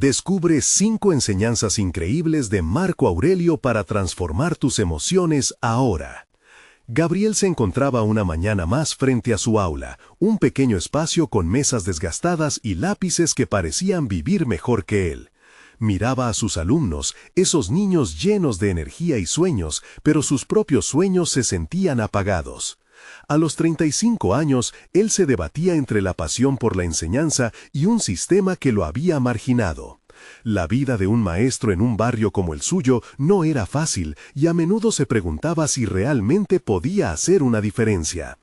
Descubre 5 enseñanzas increíbles de Marco Aurelio para transformar tus emociones ahora. Gabriel se encontraba una mañana más frente a su aula, un pequeño espacio con mesas desgastadas y lápices que parecían vivir mejor que él. Miraba a sus alumnos, esos niños llenos de energía y sueños, pero sus propios sueños se sentían apagados. A los 35 años, él se debatía entre la pasión por la enseñanza y un sistema que lo había marginado. La vida de un maestro en un barrio como el suyo no era fácil y a menudo se preguntaba si realmente podía hacer una diferencia.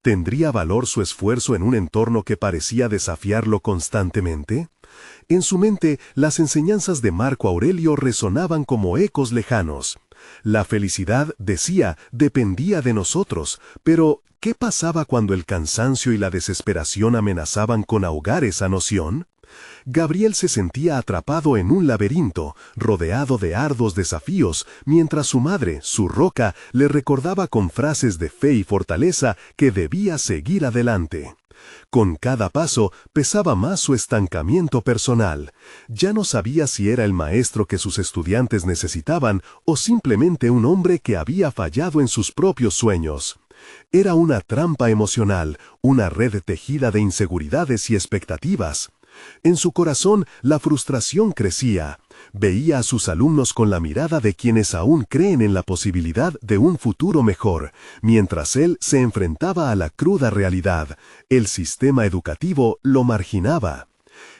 ¿Tendría valor su esfuerzo en un entorno que parecía desafiarlo constantemente? En su mente, las enseñanzas de Marco Aurelio resonaban como ecos lejanos. La felicidad, decía, dependía de nosotros, pero ¿qué pasaba cuando el cansancio y la desesperación amenazaban con ahogar esa noción? Gabriel se sentía atrapado en un laberinto, rodeado de arduos desafíos, mientras su madre, su roca, le recordaba con frases de fe y fortaleza que debía seguir adelante. Con cada paso pesaba más su estancamiento personal. Ya no sabía si era el maestro que sus estudiantes necesitaban o simplemente un hombre que había fallado en sus propios sueños. Era una trampa emocional, una red tejida de inseguridades y expectativas. En su corazón la frustración crecía. Veía a sus alumnos con la mirada de quienes aún creen en la posibilidad de un futuro mejor, mientras él se enfrentaba a la cruda realidad. El sistema educativo lo marginaba.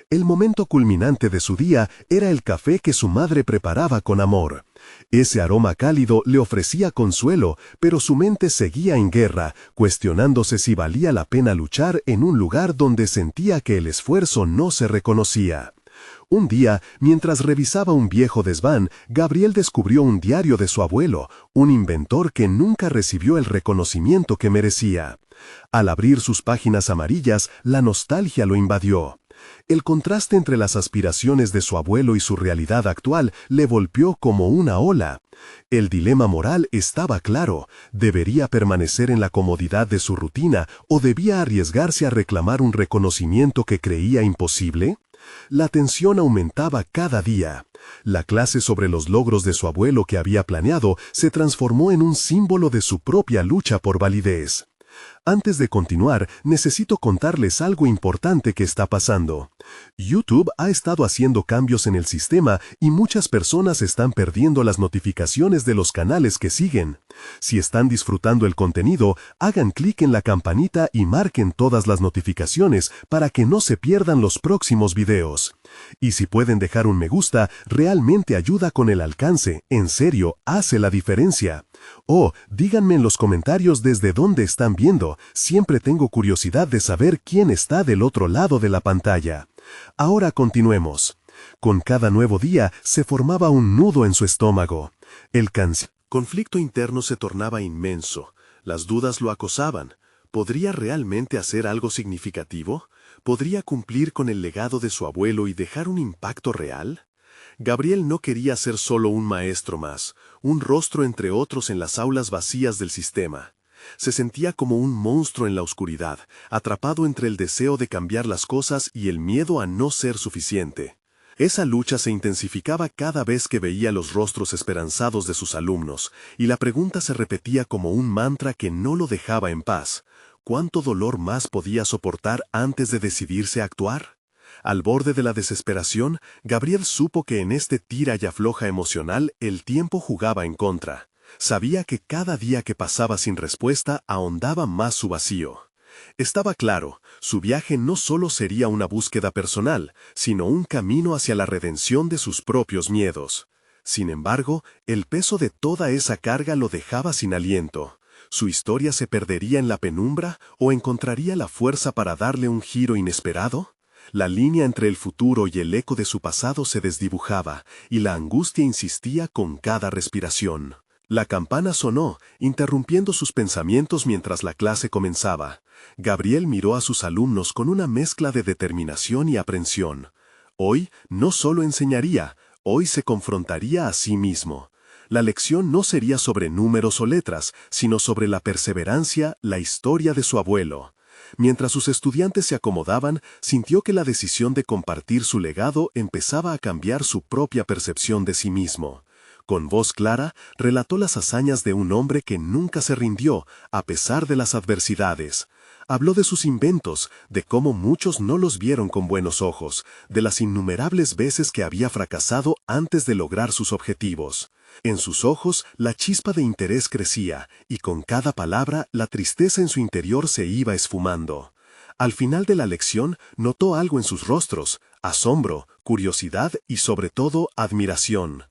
El momento culminante de su día era el café que su madre preparaba con amor. Ese aroma cálido le ofrecía consuelo, pero su mente seguía en guerra, cuestionándose si valía la pena luchar en un lugar donde sentía que el esfuerzo no se reconocía. Un día, mientras revisaba un viejo desván, Gabriel descubrió un diario de su abuelo, un inventor que nunca recibió el reconocimiento que merecía. Al abrir sus páginas amarillas, la nostalgia lo invadió. El contraste entre las aspiraciones de su abuelo y su realidad actual le golpeó como una ola. El dilema moral estaba claro: ¿debería permanecer en la comodidad de su rutina o debía arriesgarse a reclamar un reconocimiento que creía imposible? La tensión aumentaba cada día. La clase sobre los logros de su abuelo que había planeado se transformó en un símbolo de su propia lucha por validez. Antes de continuar, necesito contarles algo importante que está pasando. YouTube ha estado haciendo cambios en el sistema y muchas personas están perdiendo las notificaciones de los canales que siguen. Si están disfrutando el contenido, hagan clic en la campanita y marquen todas las notificaciones para que no se pierdan los próximos videos. Y si pueden dejar un me gusta, realmente ayuda con el alcance, en serio, hace la diferencia. Díganme en los comentarios desde dónde están viendo, siempre tengo curiosidad de saber quién está del otro lado de la pantalla. Ahora continuemos. Con cada nuevo día se formaba un nudo en su estómago. El conflicto interno se tornaba inmenso, las dudas lo acosaban. ¿Podría realmente hacer algo significativo? ¿Podría cumplir con el legado de su abuelo y dejar un impacto real? Gabriel no quería ser solo un maestro más, un rostro entre otros en las aulas vacías del sistema. Se sentía como un monstruo en la oscuridad, atrapado entre el deseo de cambiar las cosas y el miedo a no ser suficiente. Esa lucha se intensificaba cada vez que veía los rostros esperanzados de sus alumnos, y la pregunta se repetía como un mantra que no lo dejaba en paz. ¿Cuánto dolor más podía soportar antes de decidirse a actuar? Al borde de la desesperación, Gabriel supo que en este tira y afloja emocional el tiempo jugaba en contra. Sabía que cada día que pasaba sin respuesta ahondaba más su vacío. Estaba claro, su viaje no solo sería una búsqueda personal, sino un camino hacia la redención de sus propios miedos. Sin embargo, el peso de toda esa carga lo dejaba sin aliento. ¿Su historia se perdería en la penumbra o encontraría la fuerza para darle un giro inesperado? La línea entre el futuro y el eco de su pasado se desdibujaba, y la angustia insistía con cada respiración. La campana sonó, interrumpiendo sus pensamientos mientras la clase comenzaba. Gabriel miró a sus alumnos con una mezcla de determinación y aprensión. Hoy no solo enseñaría, hoy se confrontaría a sí mismo. La lección no sería sobre números o letras, sino sobre la perseverancia, la historia de su abuelo. Mientras sus estudiantes se acomodaban, sintió que la decisión de compartir su legado empezaba a cambiar su propia percepción de sí mismo. Con voz clara, relató las hazañas de un hombre que nunca se rindió, a pesar de las adversidades. Habló de sus inventos, de cómo muchos no los vieron con buenos ojos, de las innumerables veces que había fracasado antes de lograr sus objetivos. En sus ojos, la chispa de interés crecía, y con cada palabra, la tristeza en su interior se iba esfumando. Al final de la lección, notó algo en sus rostros: asombro, curiosidad y, sobre todo, admiración.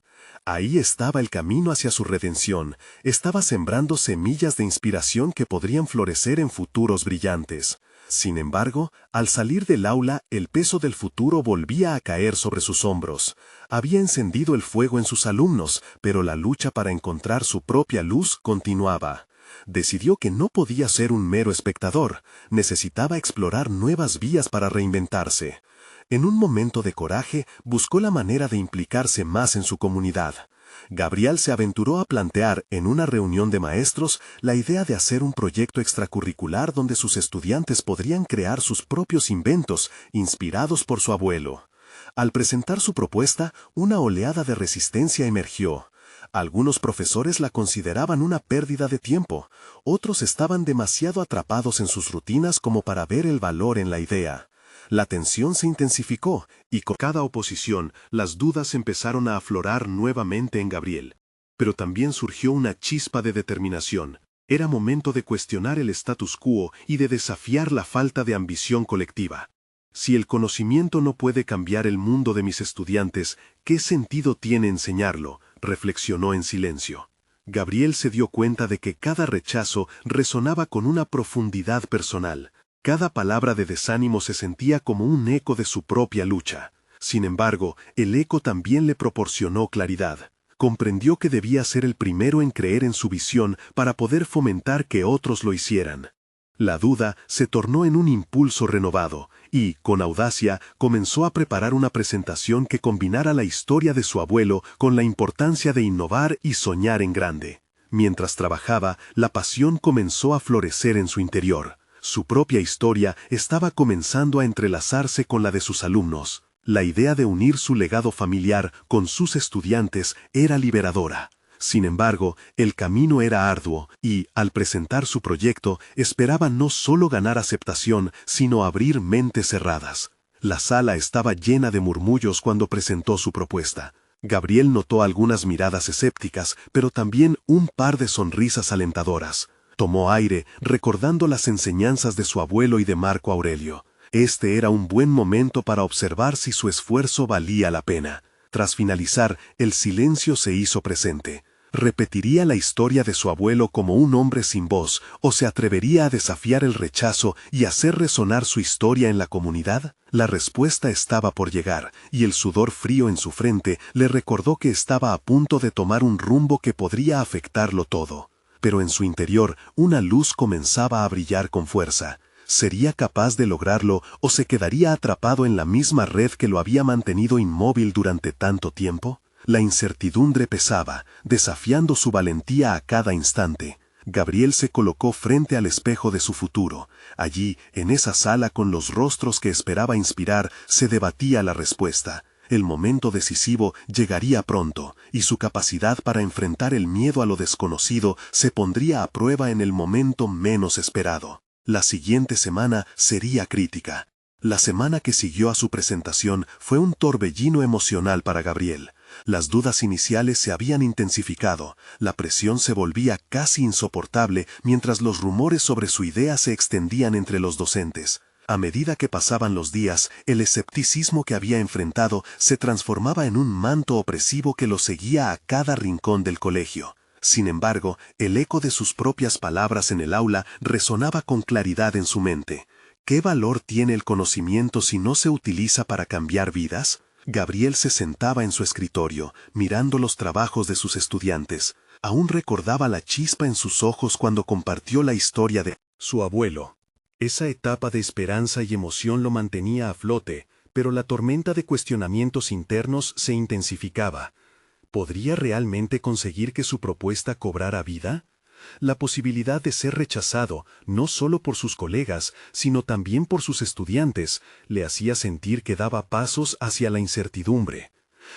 Ahí estaba el camino hacia su redención, estaba sembrando semillas de inspiración que podrían florecer en futuros brillantes. Sin embargo, al salir del aula, el peso del futuro volvía a caer sobre sus hombros. Había encendido el fuego en sus alumnos, pero la lucha para encontrar su propia luz continuaba. Decidió que no podía ser un mero espectador, necesitaba explorar nuevas vías para reinventarse. En un momento de coraje, buscó la manera de implicarse más en su comunidad. Gabriel se aventuró a plantear, en una reunión de maestros, la idea de hacer un proyecto extracurricular donde sus estudiantes podrían crear sus propios inventos, inspirados por su abuelo. Al presentar su propuesta, una oleada de resistencia emergió. Algunos profesores la consideraban una pérdida de tiempo, otros estaban demasiado atrapados en sus rutinas como para ver el valor en la idea. La tensión se intensificó, y con cada oposición, las dudas empezaron a aflorar nuevamente en Gabriel. Pero también surgió una chispa de determinación. Era momento de cuestionar el status quo y de desafiar la falta de ambición colectiva. Si el conocimiento no puede cambiar el mundo de mis estudiantes, ¿qué sentido tiene enseñarlo?, reflexionó en silencio. Gabriel se dio cuenta de que cada rechazo resonaba con una profundidad personal. Cada palabra de desánimo se sentía como un eco de su propia lucha. Sin embargo, el eco también le proporcionó claridad. Comprendió que debía ser el primero en creer en su visión para poder fomentar que otros lo hicieran. La duda se tornó en un impulso renovado, y, con audacia, comenzó a preparar una presentación que combinara la historia de su abuelo con la importancia de innovar y soñar en grande. Mientras trabajaba, la pasión comenzó a florecer en su interior. Su propia historia estaba comenzando a entrelazarse con la de sus alumnos. La idea de unir su legado familiar con sus estudiantes era liberadora. Sin embargo, el camino era arduo y, al presentar su proyecto, esperaba no solo ganar aceptación, sino abrir mentes cerradas. La sala estaba llena de murmullos cuando presentó su propuesta. Gabriel notó algunas miradas escépticas, pero también un par de sonrisas alentadoras. Tomó aire, recordando las enseñanzas de su abuelo y de Marco Aurelio. Este era un buen momento para observar si su esfuerzo valía la pena. Tras finalizar, el silencio se hizo presente. ¿Repetiría la historia de su abuelo como un hombre sin voz, o se atrevería a desafiar el rechazo y hacer resonar su historia en la comunidad? La respuesta estaba por llegar, y el sudor frío en su frente le recordó que estaba a punto de tomar un rumbo que podría afectarlo todo. Pero en su interior, una luz comenzaba a brillar con fuerza. ¿Sería capaz de lograrlo o se quedaría atrapado en la misma red que lo había mantenido inmóvil durante tanto tiempo? La incertidumbre pesaba, desafiando su valentía a cada instante. Gabriel se colocó frente al espejo de su futuro. Allí, en esa sala con los rostros que esperaba inspirar, se debatía la respuesta. El momento decisivo llegaría pronto, y su capacidad para enfrentar el miedo a lo desconocido se pondría a prueba en el momento menos esperado. La siguiente semana sería crítica. La semana que siguió a su presentación fue un torbellino emocional para Gabriel. Las dudas iniciales se habían intensificado, la presión se volvía casi insoportable mientras los rumores sobre su idea se extendían entre los docentes. A medida que pasaban los días, el escepticismo que había enfrentado se transformaba en un manto opresivo que lo seguía a cada rincón del colegio. Sin embargo, el eco de sus propias palabras en el aula resonaba con claridad en su mente. ¿Qué valor tiene el conocimiento si no se utiliza para cambiar vidas? Gabriel se sentaba en su escritorio, mirando los trabajos de sus estudiantes. Aún recordaba la chispa en sus ojos cuando compartió la historia de su abuelo. Esa etapa de esperanza y emoción lo mantenía a flote, pero la tormenta de cuestionamientos internos se intensificaba. ¿Podría realmente conseguir que su propuesta cobrara vida? La posibilidad de ser rechazado, no solo por sus colegas, sino también por sus estudiantes, le hacía sentir que daba pasos hacia la incertidumbre.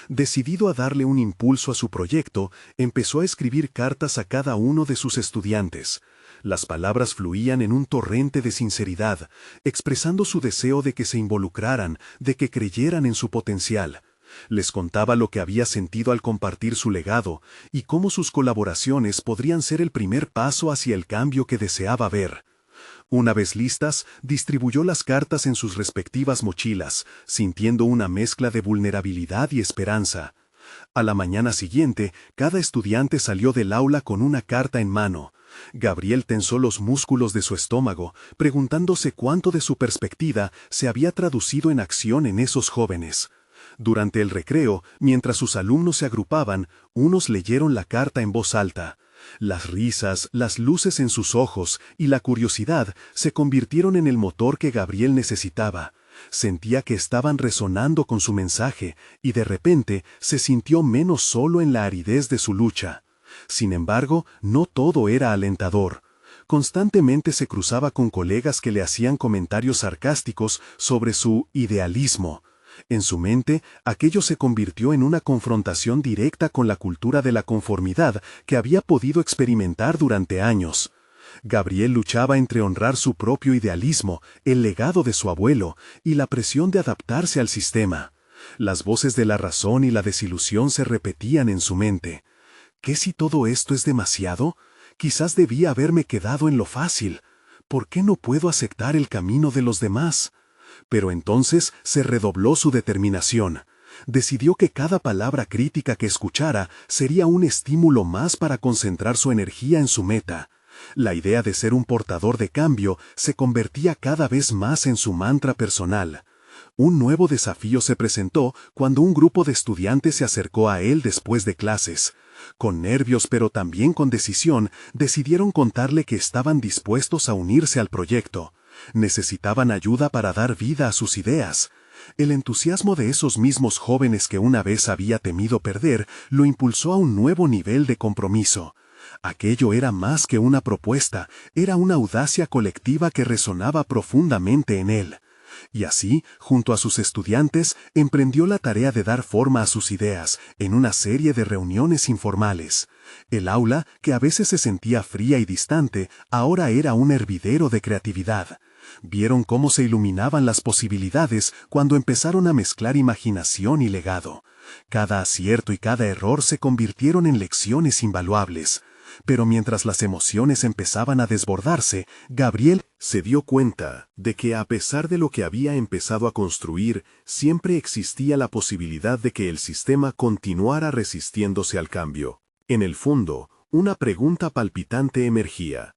Decidido a darle un impulso a su proyecto, empezó a escribir cartas a cada uno de sus estudiantes. Las palabras fluían en un torrente de sinceridad, expresando su deseo de que se involucraran, de que creyeran en su potencial. Les contaba lo que había sentido al compartir su legado y cómo sus colaboraciones podrían ser el primer paso hacia el cambio que deseaba ver. Una vez listas, distribuyó las cartas en sus respectivas mochilas, sintiendo una mezcla de vulnerabilidad y esperanza. A la mañana siguiente, cada estudiante salió del aula con una carta en mano. Gabriel tensó los músculos de su estómago, preguntándose cuánto de su perspectiva se había traducido en acción en esos jóvenes. Durante el recreo, mientras sus alumnos se agrupaban, unos leyeron la carta en voz alta. Las risas, las luces en sus ojos y la curiosidad se convirtieron en el motor que Gabriel necesitaba. Sentía que estaban resonando con su mensaje y de repente se sintió menos solo en la aridez de su lucha. Sin embargo, no todo era alentador. Constantemente se cruzaba con colegas que le hacían comentarios sarcásticos sobre su idealismo. En su mente, aquello se convirtió en una confrontación directa con la cultura de la conformidad que había podido experimentar durante años. Gabriel luchaba entre honrar su propio idealismo, el legado de su abuelo, y la presión de adaptarse al sistema. Las voces de la razón y la desilusión se repetían en su mente. ¿Qué si todo esto es demasiado? Quizás debía haberme quedado en lo fácil. ¿Por qué no puedo aceptar el camino de los demás? Pero entonces se redobló su determinación. Decidió que cada palabra crítica que escuchara sería un estímulo más para concentrar su energía en su meta. La idea de ser un portador de cambio se convertía cada vez más en su mantra personal. Un nuevo desafío se presentó cuando un grupo de estudiantes se acercó a él después de clases. Con nervios pero también con decisión, decidieron contarle que estaban dispuestos a unirse al proyecto. Necesitaban ayuda para dar vida a sus ideas. El entusiasmo de esos mismos jóvenes que una vez había temido perder lo impulsó a un nuevo nivel de compromiso. Aquello era más que una propuesta, era una audacia colectiva que resonaba profundamente en él. Y así, junto a sus estudiantes, emprendió la tarea de dar forma a sus ideas, en una serie de reuniones informales. El aula, que a veces se sentía fría y distante, ahora era un hervidero de creatividad. Vieron cómo se iluminaban las posibilidades cuando empezaron a mezclar imaginación y legado. Cada acierto y cada error se convirtieron en lecciones invaluables. Pero mientras las emociones empezaban a desbordarse, Gabriel se dio cuenta de que a pesar de lo que había empezado a construir, siempre existía la posibilidad de que el sistema continuara resistiéndose al cambio. En el fondo, una pregunta palpitante emergía.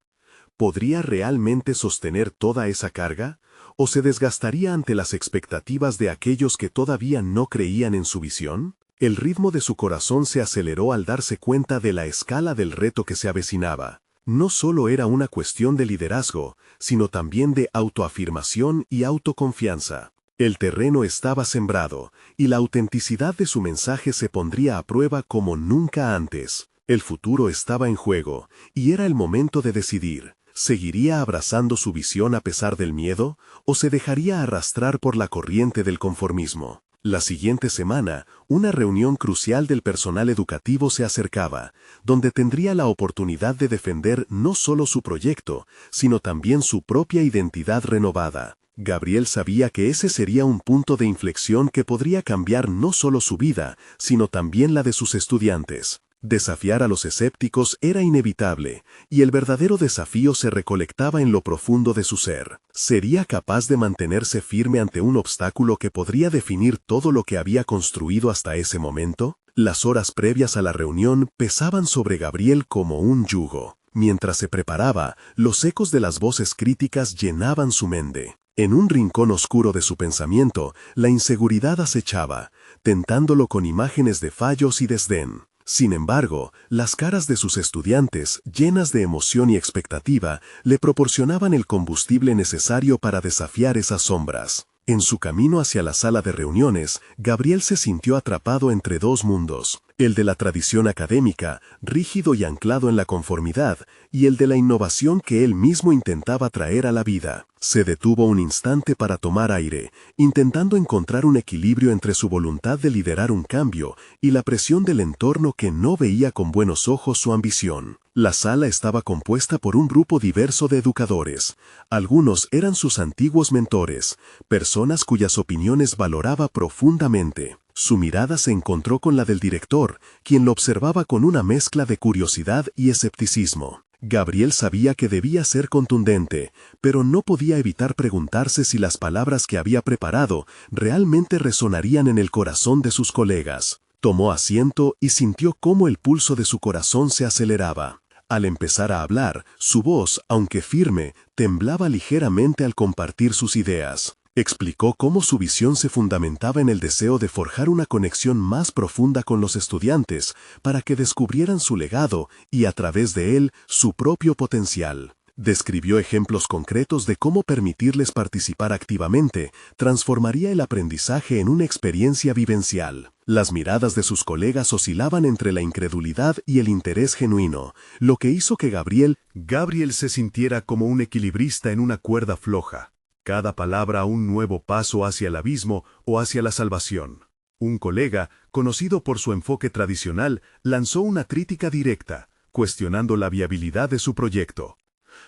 ¿Podría realmente sostener toda esa carga? ¿O se desgastaría ante las expectativas de aquellos que todavía no creían en su visión? El ritmo de su corazón se aceleró al darse cuenta de la escala del reto que se avecinaba. No solo era una cuestión de liderazgo, sino también de autoafirmación y autoconfianza. El terreno estaba sembrado, y la autenticidad de su mensaje se pondría a prueba como nunca antes. El futuro estaba en juego, y era el momento de decidir. ¿Seguiría abrazando su visión a pesar del miedo, o se dejaría arrastrar por la corriente del conformismo? La siguiente semana, una reunión crucial del personal educativo se acercaba, donde tendría la oportunidad de defender no solo su proyecto, sino también su propia identidad renovada. Gabriel sabía que ese sería un punto de inflexión que podría cambiar no solo su vida, sino también la de sus estudiantes. Desafiar a los escépticos era inevitable, y el verdadero desafío se recolectaba en lo profundo de su ser. ¿Sería capaz de mantenerse firme ante un obstáculo que podría definir todo lo que había construido hasta ese momento? Las horas previas a la reunión pesaban sobre Gabriel como un yugo. Mientras se preparaba, los ecos de las voces críticas llenaban su mente. En un rincón oscuro de su pensamiento, la inseguridad acechaba, tentándolo con imágenes de fallos y desdén. Sin embargo, las caras de sus estudiantes, llenas de emoción y expectativa, le proporcionaban el combustible necesario para desafiar esas sombras. En su camino hacia la sala de reuniones, Gabriel se sintió atrapado entre dos mundos. El de la tradición académica, rígido y anclado en la conformidad, y el de la innovación que él mismo intentaba traer a la vida. Se detuvo un instante para tomar aire, intentando encontrar un equilibrio entre su voluntad de liderar un cambio y la presión del entorno que no veía con buenos ojos su ambición. La sala estaba compuesta por un grupo diverso de educadores. Algunos eran sus antiguos mentores, personas cuyas opiniones valoraba profundamente. Su mirada se encontró con la del director, quien lo observaba con una mezcla de curiosidad y escepticismo. Gabriel sabía que debía ser contundente, pero no podía evitar preguntarse si las palabras que había preparado realmente resonarían en el corazón de sus colegas. Tomó asiento y sintió cómo el pulso de su corazón se aceleraba. Al empezar a hablar, su voz, aunque firme, temblaba ligeramente al compartir sus ideas. Explicó cómo su visión se fundamentaba en el deseo de forjar una conexión más profunda con los estudiantes para que descubrieran su legado y, a través de él, su propio potencial. Describió ejemplos concretos de cómo permitirles participar activamente transformaría el aprendizaje en una experiencia vivencial. Las miradas de sus colegas oscilaban entre la incredulidad y el interés genuino, lo que hizo que Gabriel se sintiera como un equilibrista en una cuerda floja. Cada palabra un nuevo paso hacia el abismo o hacia la salvación. Un colega, conocido por su enfoque tradicional, lanzó una crítica directa, cuestionando la viabilidad de su proyecto.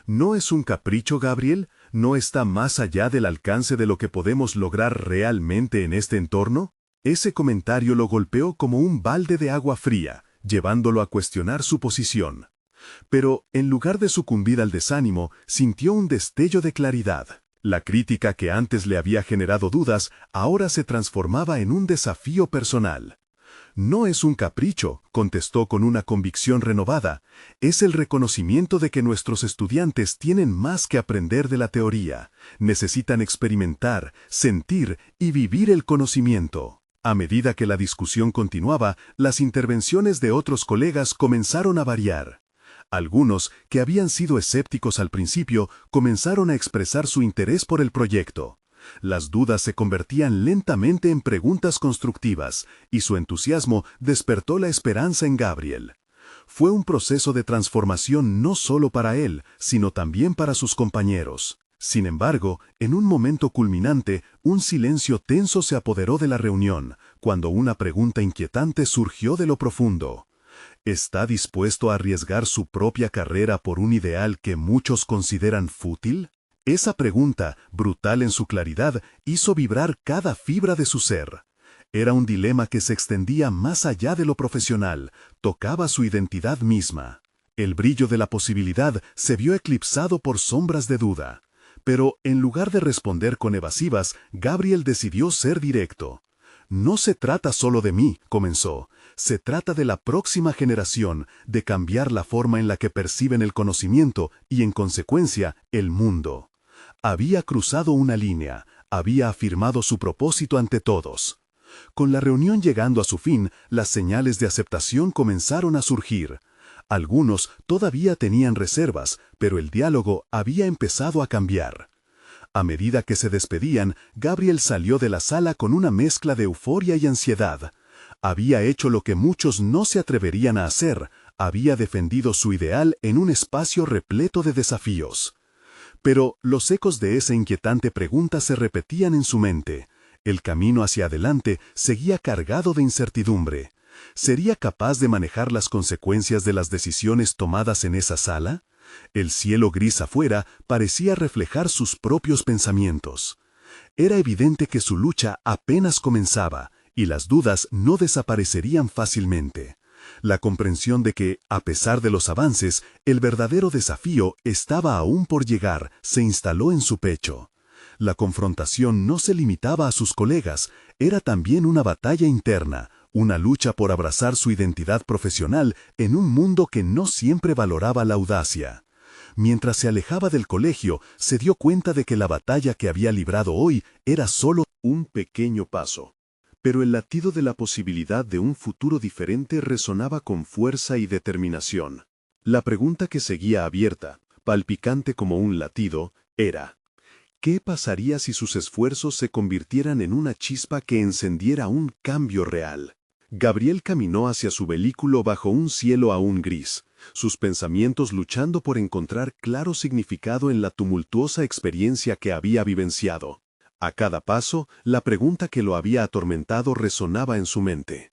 ¿No es un capricho, Gabriel? ¿No está más allá del alcance de lo que podemos lograr realmente en este entorno? Ese comentario lo golpeó como un balde de agua fría, llevándolo a cuestionar su posición. Pero, en lugar de sucumbir al desánimo, sintió un destello de claridad. La crítica que antes le había generado dudas, ahora se transformaba en un desafío personal. No es un capricho, contestó con una convicción renovada, es el reconocimiento de que nuestros estudiantes tienen más que aprender de la teoría, necesitan experimentar, sentir y vivir el conocimiento. A medida que la discusión continuaba, las intervenciones de otros colegas comenzaron a variar. Algunos, que habían sido escépticos al principio, comenzaron a expresar su interés por el proyecto. Las dudas se convertían lentamente en preguntas constructivas, y su entusiasmo despertó la esperanza en Gabriel. Fue un proceso de transformación no solo para él, sino también para sus compañeros. Sin embargo, en un momento culminante, un silencio tenso se apoderó de la reunión, cuando una pregunta inquietante surgió de lo profundo. ¿Está dispuesto a arriesgar su propia carrera por un ideal que muchos consideran fútil? Esa pregunta, brutal en su claridad, hizo vibrar cada fibra de su ser. Era un dilema que se extendía más allá de lo profesional, tocaba su identidad misma. El brillo de la posibilidad se vio eclipsado por sombras de duda. Pero, en lugar de responder con evasivas, Gabriel decidió ser directo. No se trata solo de mí, comenzó. Se trata de la próxima generación, de cambiar la forma en la que perciben el conocimiento y, en consecuencia, el mundo. Había cruzado una línea, había afirmado su propósito ante todos. Con la reunión llegando a su fin, las señales de aceptación comenzaron a surgir. Algunos todavía tenían reservas, pero el diálogo había empezado a cambiar. A medida que se despedían, Gabriel salió de la sala con una mezcla de euforia y ansiedad. Había hecho lo que muchos no se atreverían a hacer, había defendido su ideal en un espacio repleto de desafíos. Pero los ecos de esa inquietante pregunta se repetían en su mente. El camino hacia adelante seguía cargado de incertidumbre. ¿Sería capaz de manejar las consecuencias de las decisiones tomadas en esa sala? El cielo gris afuera parecía reflejar sus propios pensamientos. Era evidente que su lucha apenas comenzaba, y las dudas no desaparecerían fácilmente. La comprensión de que, a pesar de los avances, el verdadero desafío estaba aún por llegar se instaló en su pecho. La confrontación no se limitaba a sus colegas, era también una batalla interna, una lucha por abrazar su identidad profesional en un mundo que no siempre valoraba la audacia. Mientras se alejaba del colegio, se dio cuenta de que la batalla que había librado hoy era solo un pequeño paso. Pero el latido de la posibilidad de un futuro diferente resonaba con fuerza y determinación. La pregunta que seguía abierta, palpitante como un latido, era: ¿qué pasaría si sus esfuerzos se convirtieran en una chispa que encendiera un cambio real? Gabriel caminó hacia su vehículo bajo un cielo aún gris, sus pensamientos luchando por encontrar claro significado en la tumultuosa experiencia que había vivenciado. A cada paso, la pregunta que lo había atormentado resonaba en su mente.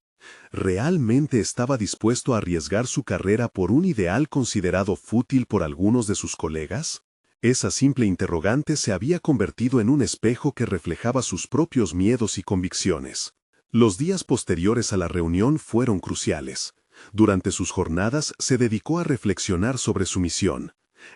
¿Realmente estaba dispuesto a arriesgar su carrera por un ideal considerado fútil por algunos de sus colegas? Esa simple interrogante se había convertido en un espejo que reflejaba sus propios miedos y convicciones. Los días posteriores a la reunión fueron cruciales. Durante sus jornadas se dedicó a reflexionar sobre su misión.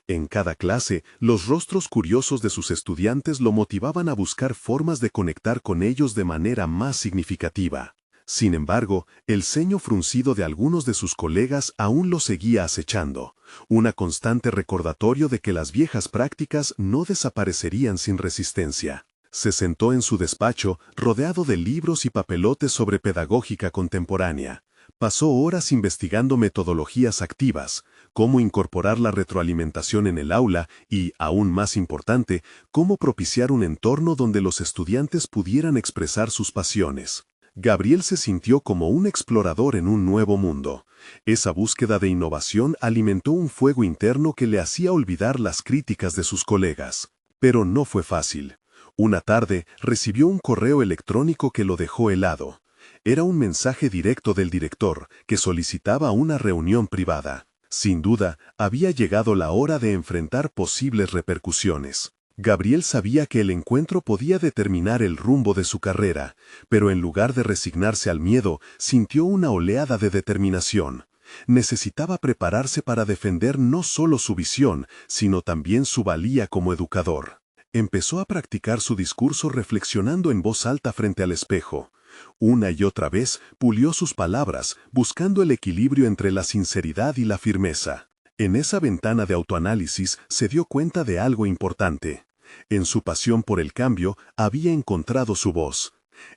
En cada clase, los rostros curiosos de sus estudiantes lo motivaban a buscar formas de conectar con ellos de manera más significativa. Sin embargo, el ceño fruncido de algunos de sus colegas aún lo seguía acechando, un constante recordatorio de que las viejas prácticas no desaparecerían sin resistencia. Se sentó en su despacho, rodeado de libros y papelotes sobre pedagógica contemporánea. Pasó horas investigando metodologías activas, cómo incorporar la retroalimentación en el aula y, aún más importante, cómo propiciar un entorno donde los estudiantes pudieran expresar sus pasiones. Gabriel se sintió como un explorador en un nuevo mundo. Esa búsqueda de innovación alimentó un fuego interno que le hacía olvidar las críticas de sus colegas. Pero no fue fácil. Una tarde recibió un correo electrónico que lo dejó helado. Era un mensaje directo del director, que solicitaba una reunión privada. Sin duda, había llegado la hora de enfrentar posibles repercusiones. Gabriel sabía que el encuentro podía determinar el rumbo de su carrera, pero en lugar de resignarse al miedo, sintió una oleada de determinación. Necesitaba prepararse para defender no solo su visión, sino también su valía como educador. Empezó a practicar su discurso reflexionando en voz alta frente al espejo. Una y otra vez pulió sus palabras, buscando el equilibrio entre la sinceridad y la firmeza. En esa ventana de autoanálisis se dio cuenta de algo importante. En su pasión por el cambio había encontrado su voz.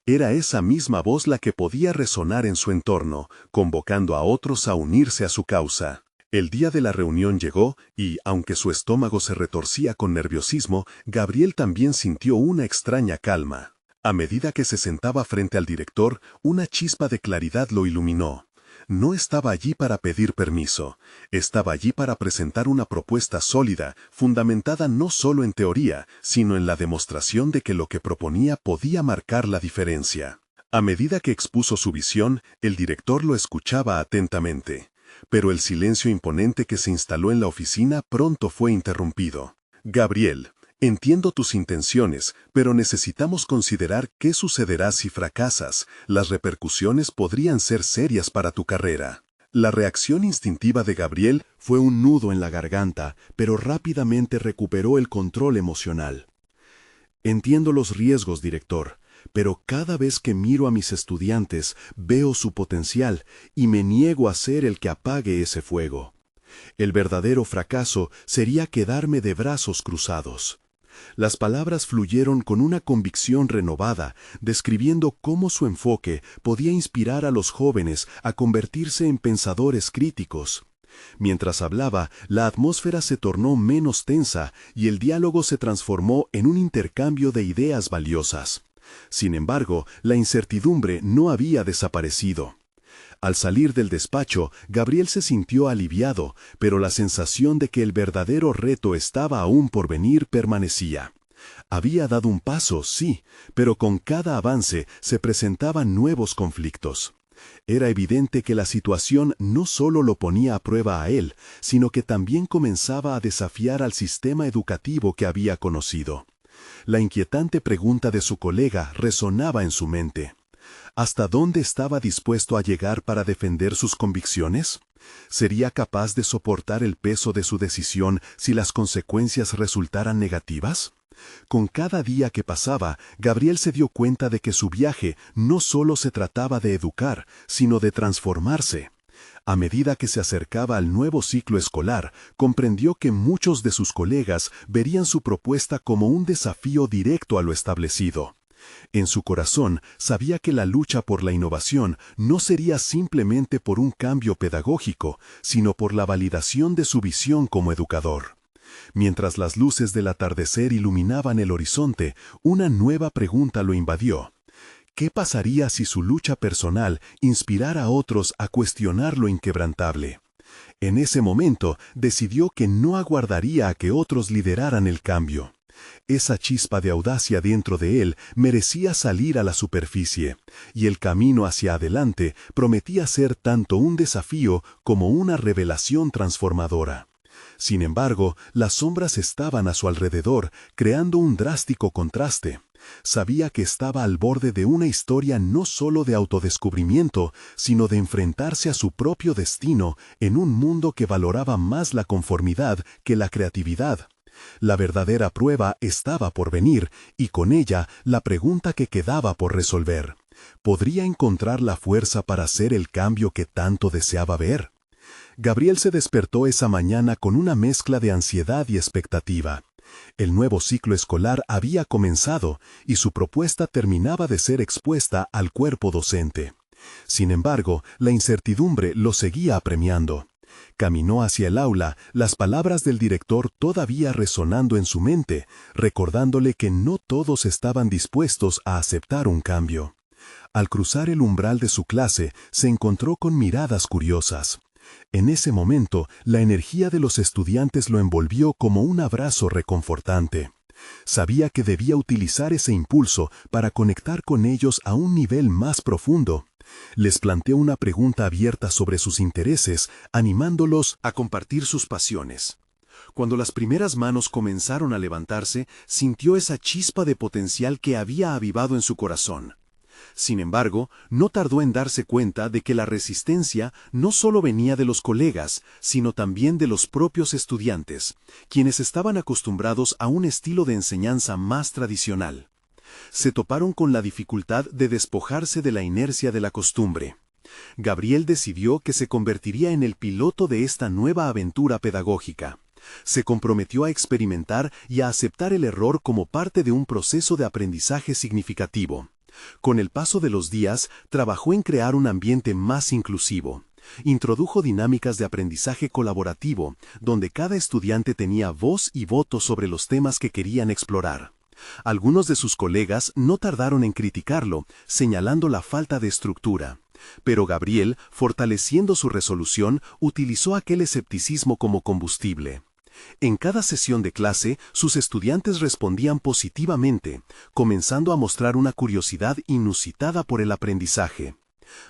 Era esa misma voz la que podía resonar en su entorno, convocando a otros a unirse a su causa. El día de la reunión llegó y, aunque su estómago se retorcía con nerviosismo, Gabriel también sintió una extraña calma. A medida que se sentaba frente al director, una chispa de claridad lo iluminó. No estaba allí para pedir permiso, estaba allí para presentar una propuesta sólida, fundamentada no solo en teoría, sino en la demostración de que lo que proponía podía marcar la diferencia. A medida que expuso su visión, el director lo escuchaba atentamente. Pero el silencio imponente que se instaló en la oficina pronto fue interrumpido. Gabriel, entiendo tus intenciones, pero necesitamos considerar qué sucederá si fracasas. Las repercusiones podrían ser serias para tu carrera. La reacción instintiva de Gabriel fue un nudo en la garganta, pero rápidamente recuperó el control emocional. Entiendo los riesgos, director, pero cada vez que miro a mis estudiantes veo su potencial y me niego a ser el que apague ese fuego. El verdadero fracaso sería quedarme de brazos cruzados. Las palabras fluyeron con una convicción renovada, describiendo cómo su enfoque podía inspirar a los jóvenes a convertirse en pensadores críticos. Mientras hablaba, la atmósfera se tornó menos tensa y el diálogo se transformó en un intercambio de ideas valiosas. Sin embargo, la incertidumbre no había desaparecido. Al salir del despacho, Gabriel se sintió aliviado, pero la sensación de que el verdadero reto estaba aún por venir permanecía. Había dado un paso, sí, pero con cada avance se presentaban nuevos conflictos. Era evidente que la situación no solo lo ponía a prueba a él, sino que también comenzaba a desafiar al sistema educativo que había conocido. La inquietante pregunta de su colega resonaba en su mente. ¿Hasta dónde estaba dispuesto a llegar para defender sus convicciones? ¿Sería capaz de soportar el peso de su decisión si las consecuencias resultaran negativas? Con cada día que pasaba, Gabriel se dio cuenta de que su viaje no solo se trataba de educar, sino de transformarse. A medida que se acercaba al nuevo ciclo escolar, comprendió que muchos de sus colegas verían su propuesta como un desafío directo a lo establecido. En su corazón sabía que la lucha por la innovación no sería simplemente por un cambio pedagógico, sino por la validación de su visión como educador. Mientras las luces del atardecer iluminaban el horizonte, una nueva pregunta lo invadió. ¿Qué pasaría si su lucha personal inspirara a otros a cuestionar lo inquebrantable? En ese momento decidió que no aguardaría a que otros lideraran el cambio. Esa chispa de audacia dentro de él merecía salir a la superficie, y el camino hacia adelante prometía ser tanto un desafío como una revelación transformadora. Sin embargo, las sombras estaban a su alrededor, creando un drástico contraste. Sabía que estaba al borde de una historia no solo de autodescubrimiento, sino de enfrentarse a su propio destino en un mundo que valoraba más la conformidad que la creatividad. La verdadera prueba estaba por venir, y con ella la pregunta que quedaba por resolver. ¿Podría encontrar la fuerza para hacer el cambio que tanto deseaba ver? Gabriel se despertó esa mañana con una mezcla de ansiedad y expectativa. El nuevo ciclo escolar había comenzado y su propuesta terminaba de ser expuesta al cuerpo docente. Sin embargo, la incertidumbre lo seguía apremiando. Caminó hacia el aula, las palabras del director todavía resonando en su mente, recordándole que no todos estaban dispuestos a aceptar un cambio. Al cruzar el umbral de su clase, se encontró con miradas curiosas. En ese momento, la energía de los estudiantes lo envolvió como un abrazo reconfortante. Sabía que debía utilizar ese impulso para conectar con ellos a un nivel más profundo. Les planteó una pregunta abierta sobre sus intereses, animándolos a compartir sus pasiones. Cuando las primeras manos comenzaron a levantarse, sintió esa chispa de potencial que había avivado en su corazón. Sin embargo, no tardó en darse cuenta de que la resistencia no solo venía de los colegas, sino también de los propios estudiantes, quienes estaban acostumbrados a un estilo de enseñanza más tradicional. Se toparon con la dificultad de despojarse de la inercia de la costumbre. Gabriel decidió que se convertiría en el piloto de esta nueva aventura pedagógica. Se comprometió a experimentar y a aceptar el error como parte de un proceso de aprendizaje significativo. Con el paso de los días, trabajó en crear un ambiente más inclusivo. Introdujo dinámicas de aprendizaje colaborativo, donde cada estudiante tenía voz y voto sobre los temas que querían explorar. Algunos de sus colegas no tardaron en criticarlo, señalando la falta de estructura. Pero Gabriel, fortaleciendo su resolución, utilizó aquel escepticismo como combustible. En cada sesión de clase, sus estudiantes respondían positivamente, comenzando a mostrar una curiosidad inusitada por el aprendizaje.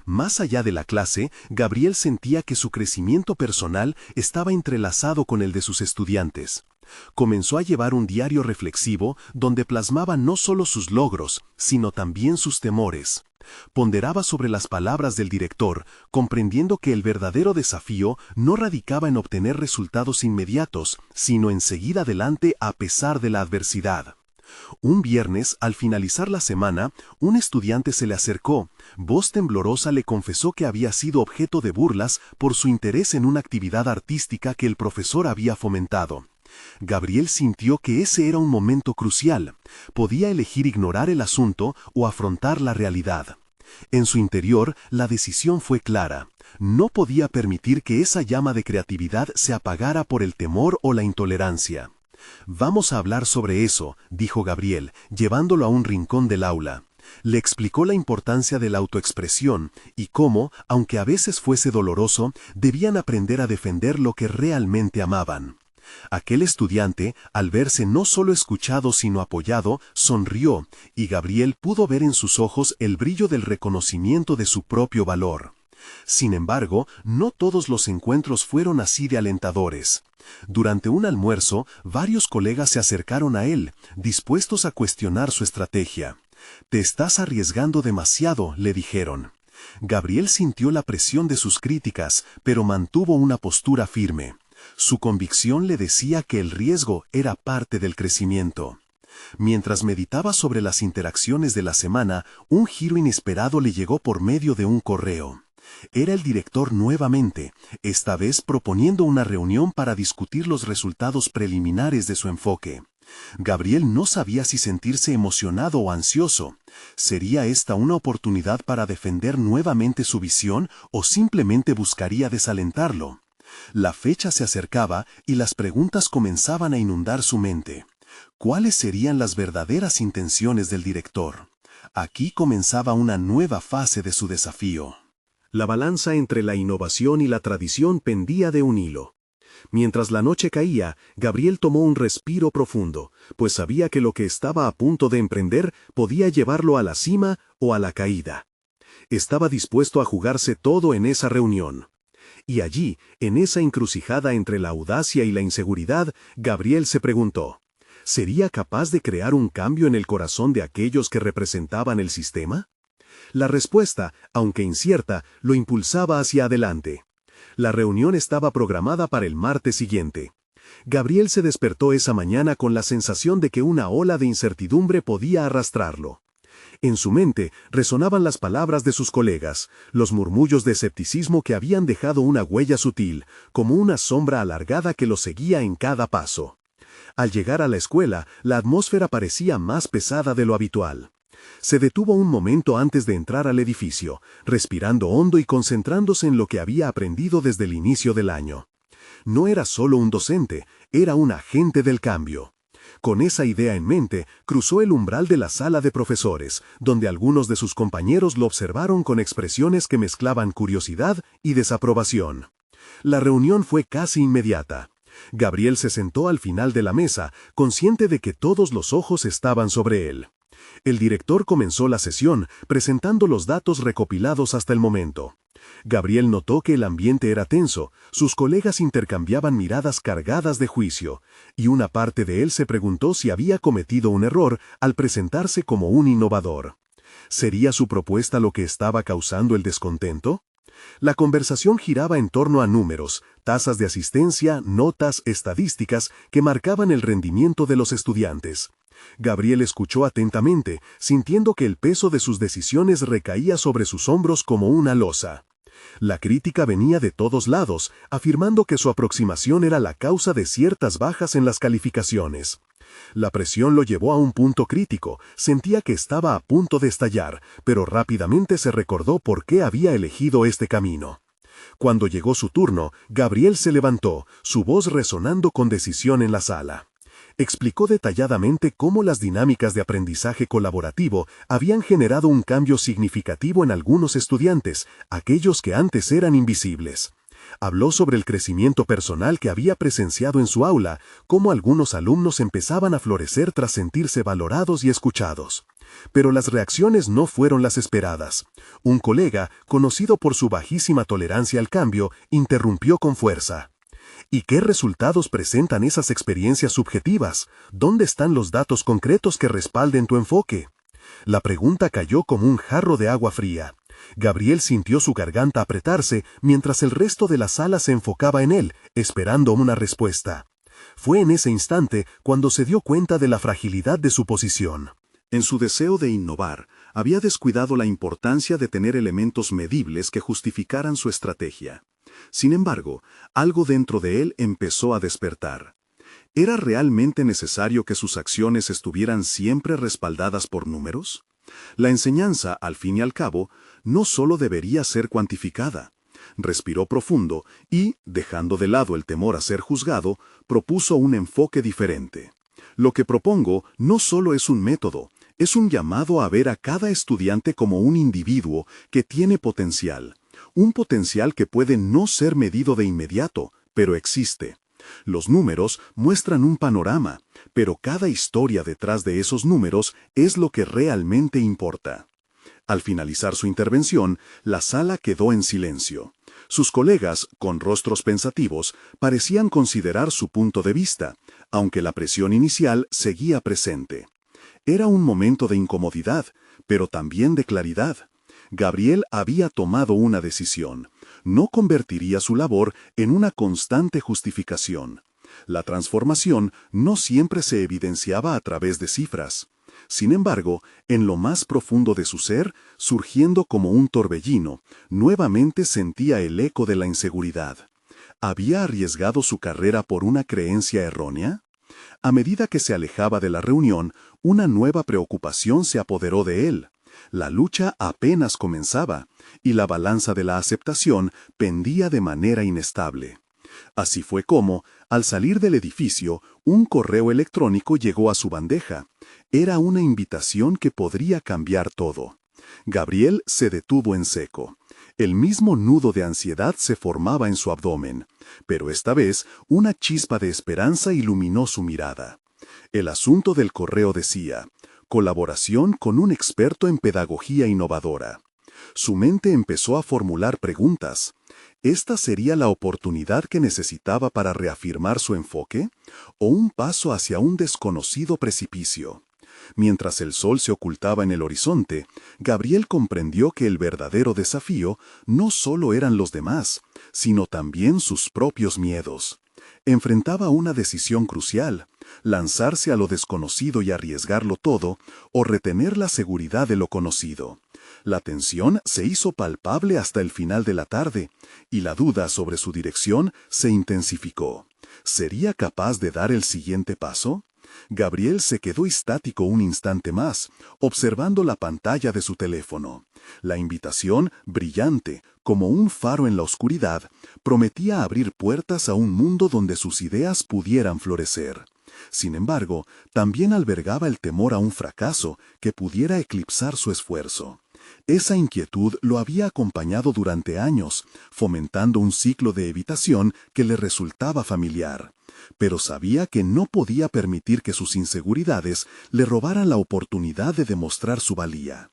Más allá de la clase, Gabriel sentía que su crecimiento personal estaba entrelazado con el de sus estudiantes. Comenzó a llevar un diario reflexivo donde plasmaba no solo sus logros, sino también sus temores. Ponderaba sobre las palabras del director, comprendiendo que el verdadero desafío no radicaba en obtener resultados inmediatos, sino en seguir adelante a pesar de la adversidad. Un viernes, al finalizar la semana, un estudiante se le acercó. Voz temblorosa le confesó que había sido objeto de burlas por su interés en una actividad artística que el profesor había fomentado. Gabriel sintió que ese era un momento crucial. Podía elegir ignorar el asunto o afrontar la realidad. En su interior, la decisión fue clara. No podía permitir que esa llama de creatividad se apagara por el temor o la intolerancia. «Vamos a hablar sobre eso», dijo Gabriel, llevándolo a un rincón del aula. Le explicó la importancia de la autoexpresión y cómo, aunque a veces fuese doloroso, debían aprender a defender lo que realmente amaban. Aquel estudiante, al verse no solo escuchado sino apoyado, sonrió, y Gabriel pudo ver en sus ojos el brillo del reconocimiento de su propio valor. Sin embargo, no todos los encuentros fueron así de alentadores. Durante un almuerzo, varios colegas se acercaron a él, dispuestos a cuestionar su estrategia. «Te estás arriesgando demasiado», le dijeron. Gabriel sintió la presión de sus críticas, pero mantuvo una postura firme. Su convicción le decía que el riesgo era parte del crecimiento. Mientras meditaba sobre las interacciones de la semana, un giro inesperado le llegó por medio de un correo. Era el director nuevamente, esta vez proponiendo una reunión para discutir los resultados preliminares de su enfoque. Gabriel no sabía si sentirse emocionado o ansioso. ¿Sería esta una oportunidad para defender nuevamente su visión o simplemente buscaría desalentarlo? La fecha se acercaba y las preguntas comenzaban a inundar su mente. ¿Cuáles serían las verdaderas intenciones del director? Aquí comenzaba una nueva fase de su desafío. La balanza entre la innovación y la tradición pendía de un hilo. Mientras la noche caía, Gabriel tomó un respiro profundo, pues sabía que lo que estaba a punto de emprender podía llevarlo a la cima o a la caída. Estaba dispuesto a jugarse todo en esa reunión. Y allí, en esa encrucijada entre la audacia y la inseguridad, Gabriel se preguntó, ¿sería capaz de crear un cambio en el corazón de aquellos que representaban el sistema? La respuesta, aunque incierta, lo impulsaba hacia adelante. La reunión estaba programada para el martes siguiente. Gabriel se despertó esa mañana con la sensación de que una ola de incertidumbre podía arrastrarlo. En su mente resonaban las palabras de sus colegas, los murmullos de escepticismo que habían dejado una huella sutil, como una sombra alargada que lo seguía en cada paso. Al llegar a la escuela, la atmósfera parecía más pesada de lo habitual. Se detuvo un momento antes de entrar al edificio, respirando hondo y concentrándose en lo que había aprendido desde el inicio del año. No era solo un docente, era un agente del cambio. Con esa idea en mente, cruzó el umbral de la sala de profesores, donde algunos de sus compañeros lo observaron con expresiones que mezclaban curiosidad y desaprobación. La reunión fue casi inmediata. Gabriel se sentó al final de la mesa, consciente de que todos los ojos estaban sobre él. El director comenzó la sesión, presentando los datos recopilados hasta el momento. Gabriel notó que el ambiente era tenso, sus colegas intercambiaban miradas cargadas de juicio, y una parte de él se preguntó si había cometido un error al presentarse como un innovador. ¿Sería su propuesta lo que estaba causando el descontento? La conversación giraba en torno a números, tasas de asistencia, notas, estadísticas que marcaban el rendimiento de los estudiantes. Gabriel escuchó atentamente, sintiendo que el peso de sus decisiones recaía sobre sus hombros como una losa. La crítica venía de todos lados, afirmando que su aproximación era la causa de ciertas bajas en las calificaciones. La presión lo llevó a un punto crítico, sentía que estaba a punto de estallar, pero rápidamente se recordó por qué había elegido este camino. Cuando llegó su turno, Gabriel se levantó, su voz resonando con decisión en la sala. Explicó detalladamente cómo las dinámicas de aprendizaje colaborativo habían generado un cambio significativo en algunos estudiantes, aquellos que antes eran invisibles. Habló sobre el crecimiento personal que había presenciado en su aula, cómo algunos alumnos empezaban a florecer tras sentirse valorados y escuchados. Pero las reacciones no fueron las esperadas. Un colega, conocido por su bajísima tolerancia al cambio, interrumpió con fuerza. ¿Y qué resultados presentan esas experiencias subjetivas? ¿Dónde están los datos concretos que respalden tu enfoque? La pregunta cayó como un jarro de agua fría. Gabriel sintió su garganta apretarse mientras el resto de la sala se enfocaba en él, esperando una respuesta. Fue en ese instante cuando se dio cuenta de la fragilidad de su posición. En su deseo de innovar, había descuidado la importancia de tener elementos medibles que justificaran su estrategia. Sin embargo, algo dentro de él empezó a despertar. ¿Era realmente necesario que sus acciones estuvieran siempre respaldadas por números? La enseñanza, al fin y al cabo, no solo debería ser cuantificada. Respiró profundo y, dejando de lado el temor a ser juzgado, propuso un enfoque diferente. Lo que propongo no solo es un método, es un llamado a ver a cada estudiante como un individuo que tiene potencial. Un potencial que puede no ser medido de inmediato, pero existe. Los números muestran un panorama, pero cada historia detrás de esos números es lo que realmente importa. Al finalizar su intervención, la sala quedó en silencio. Sus colegas, con rostros pensativos, parecían considerar su punto de vista, aunque la presión inicial seguía presente. Era un momento de incomodidad, pero también de claridad. Gabriel había tomado una decisión. No convertiría su labor en una constante justificación. La transformación no siempre se evidenciaba a través de cifras. Sin embargo, en lo más profundo de su ser, surgiendo como un torbellino, nuevamente sentía el eco de la inseguridad. ¿Había arriesgado su carrera por una creencia errónea? A medida que se alejaba de la reunión, una nueva preocupación se apoderó de él. La lucha apenas comenzaba, y la balanza de la aceptación pendía de manera inestable. Así fue como, al salir del edificio, un correo electrónico llegó a su bandeja. Era una invitación que podría cambiar todo. Gabriel se detuvo en seco. El mismo nudo de ansiedad se formaba en su abdomen, pero esta vez una chispa de esperanza iluminó su mirada. El asunto del correo decía: colaboración con un experto en pedagogía innovadora. Su mente empezó a formular preguntas. ¿Esta sería la oportunidad que necesitaba para reafirmar su enfoque? ¿O un paso hacia un desconocido precipicio? Mientras el sol se ocultaba en el horizonte, Gabriel comprendió que el verdadero desafío no solo eran los demás, sino también sus propios miedos. Enfrentaba una decisión crucial: lanzarse a lo desconocido y arriesgarlo todo, o retener la seguridad de lo conocido. La tensión se hizo palpable hasta el final de la tarde, y la duda sobre su dirección se intensificó. ¿Sería capaz de dar el siguiente paso? Gabriel se quedó estático un instante más, observando la pantalla de su teléfono. La invitación, brillante, como un faro en la oscuridad, prometía abrir puertas a un mundo donde sus ideas pudieran florecer. Sin embargo, también albergaba el temor a un fracaso que pudiera eclipsar su esfuerzo. Esa inquietud lo había acompañado durante años, fomentando un ciclo de evitación que le resultaba familiar. Pero sabía que no podía permitir que sus inseguridades le robaran la oportunidad de demostrar su valía.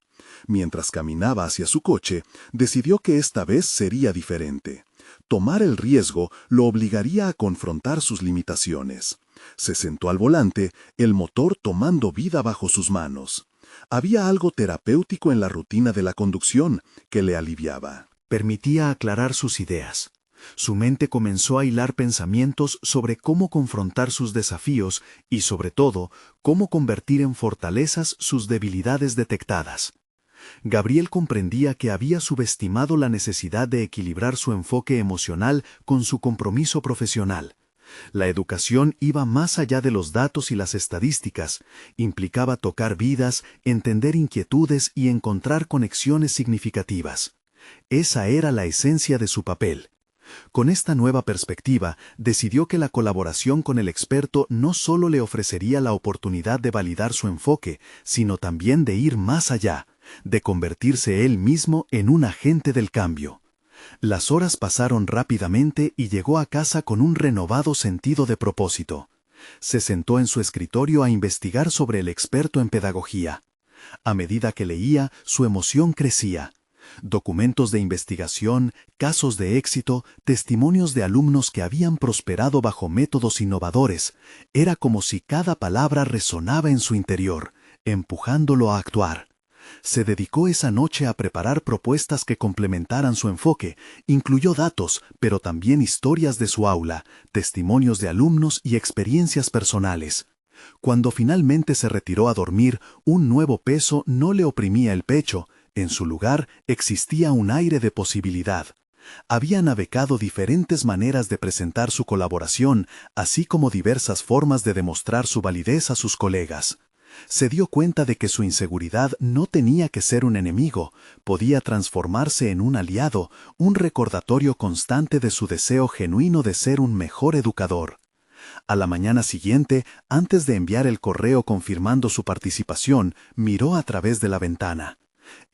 Mientras caminaba hacia su coche, decidió que esta vez sería diferente. Tomar el riesgo lo obligaría a confrontar sus limitaciones. Se sentó al volante, el motor tomando vida bajo sus manos. Había algo terapéutico en la rutina de la conducción que le aliviaba. Permitía aclarar sus ideas. Su mente comenzó a hilar pensamientos sobre cómo confrontar sus desafíos y, sobre todo, cómo convertir en fortalezas sus debilidades detectadas. Gabriel comprendía que había subestimado la necesidad de equilibrar su enfoque emocional con su compromiso profesional. La educación iba más allá de los datos y las estadísticas, implicaba tocar vidas, entender inquietudes y encontrar conexiones significativas. Esa era la esencia de su papel. Con esta nueva perspectiva, decidió que la colaboración con el experto no solo le ofrecería la oportunidad de validar su enfoque, sino también de ir más allá, de convertirse él mismo en un agente del cambio. Las horas pasaron rápidamente y llegó a casa con un renovado sentido de propósito. Se sentó en su escritorio a investigar sobre el experto en pedagogía. A medida que leía, su emoción crecía. Documentos de investigación, casos de éxito, testimonios de alumnos que habían prosperado bajo métodos innovadores. Era como si cada palabra resonaba en su interior, empujándolo a actuar. Se dedicó esa noche a preparar propuestas que complementaran su enfoque. Incluyó datos, pero también historias de su aula, testimonios de alumnos y experiencias personales. Cuando finalmente se retiró a dormir, un nuevo peso no le oprimía el pecho. En su lugar existía un aire de posibilidad. Había navegado diferentes maneras de presentar su colaboración, así como diversas formas de demostrar su validez a sus colegas. Se dio cuenta de que su inseguridad no tenía que ser un enemigo, podía transformarse en un aliado, un recordatorio constante de su deseo genuino de ser un mejor educador. A la mañana siguiente, antes de enviar el correo confirmando su participación, miró a través de la ventana.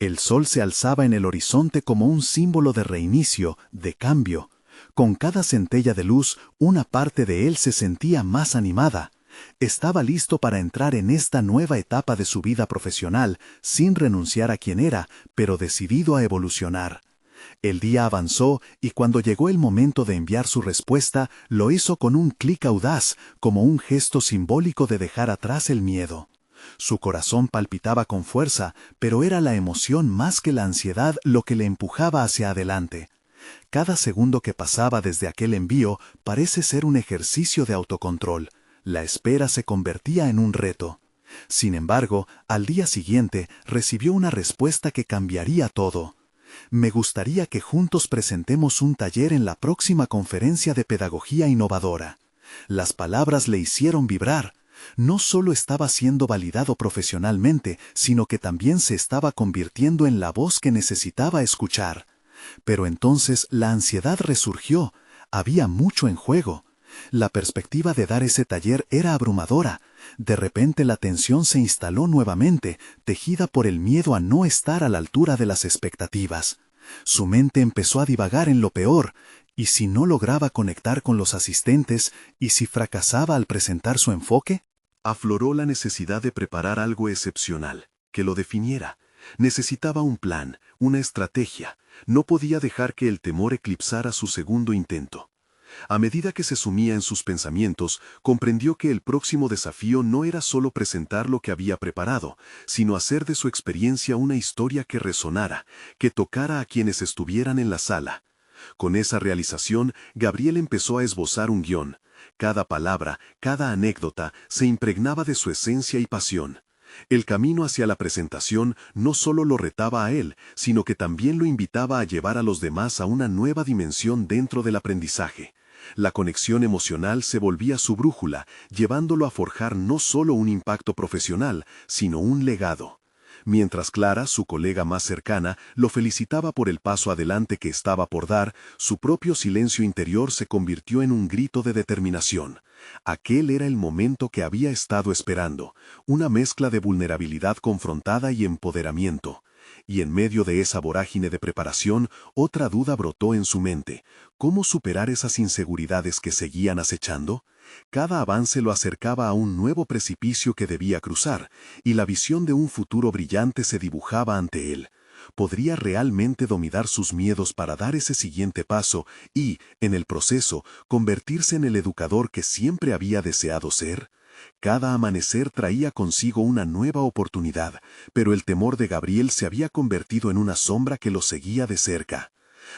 El sol se alzaba en el horizonte como un símbolo de reinicio, de cambio. Con cada centella de luz, una parte de él se sentía más animada. Estaba listo para entrar en esta nueva etapa de su vida profesional, sin renunciar a quien era, pero decidido a evolucionar. El día avanzó y cuando llegó el momento de enviar su respuesta, lo hizo con un clic audaz, como un gesto simbólico de dejar atrás el miedo. Su corazón palpitaba con fuerza, pero era la emoción más que la ansiedad lo que le empujaba hacia adelante. Cada segundo que pasaba desde aquel envío parece ser un ejercicio de autocontrol. La espera se convertía en un reto. Sin embargo, al día siguiente recibió una respuesta que cambiaría todo. Me gustaría que juntos presentemos un taller en la próxima conferencia de pedagogía innovadora. Las palabras le hicieron vibrar. No solo estaba siendo validado profesionalmente, sino que también se estaba convirtiendo en la voz que necesitaba escuchar. Pero entonces la ansiedad resurgió. Había mucho en juego. La perspectiva de dar ese taller era abrumadora. De repente la tensión se instaló nuevamente, tejida por el miedo a no estar a la altura de las expectativas. Su mente empezó a divagar en lo peor, ¿y si no lograba conectar con los asistentes? ¿Y si fracasaba al presentar su enfoque? Afloró la necesidad de preparar algo excepcional, que lo definiera. Necesitaba un plan, una estrategia. No podía dejar que el temor eclipsara su segundo intento. A medida que se sumía en sus pensamientos, comprendió que el próximo desafío no era solo presentar lo que había preparado, sino hacer de su experiencia una historia que resonara, que tocara a quienes estuvieran en la sala. Con esa realización, Gabriel empezó a esbozar un guión. Cada palabra, cada anécdota, se impregnaba de su esencia y pasión. El camino hacia la presentación no solo lo retaba a él, sino que también lo invitaba a llevar a los demás a una nueva dimensión dentro del aprendizaje. La conexión emocional se volvía su brújula, llevándolo a forjar no solo un impacto profesional, sino un legado. Mientras Clara, su colega más cercana, lo felicitaba por el paso adelante que estaba por dar, su propio silencio interior se convirtió en un grito de determinación. Aquel era el momento que había estado esperando, una mezcla de vulnerabilidad confrontada y empoderamiento. Y en medio de esa vorágine de preparación, otra duda brotó en su mente. ¿Cómo superar esas inseguridades que seguían acechando? Cada avance lo acercaba a un nuevo precipicio que debía cruzar, y la visión de un futuro brillante se dibujaba ante él. ¿Podría realmente dominar sus miedos para dar ese siguiente paso y, en el proceso, convertirse en el educador que siempre había deseado ser? Cada amanecer traía consigo una nueva oportunidad, pero el temor de Gabriel se había convertido en una sombra que lo seguía de cerca.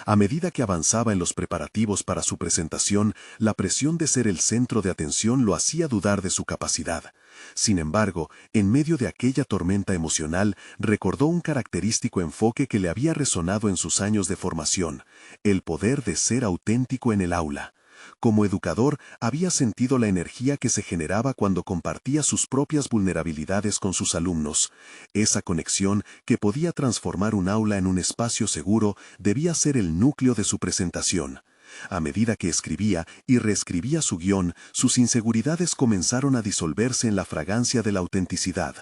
A medida que avanzaba en los preparativos para su presentación, la presión de ser el centro de atención lo hacía dudar de su capacidad. Sin embargo, en medio de aquella tormenta emocional, recordó un característico enfoque que le había resonado en sus años de formación: el poder de ser auténtico en el aula. Como educador, había sentido la energía que se generaba cuando compartía sus propias vulnerabilidades con sus alumnos. Esa conexión, que podía transformar un aula en un espacio seguro, debía ser el núcleo de su presentación. A medida que escribía y reescribía su guión, sus inseguridades comenzaron a disolverse en la fragancia de la autenticidad.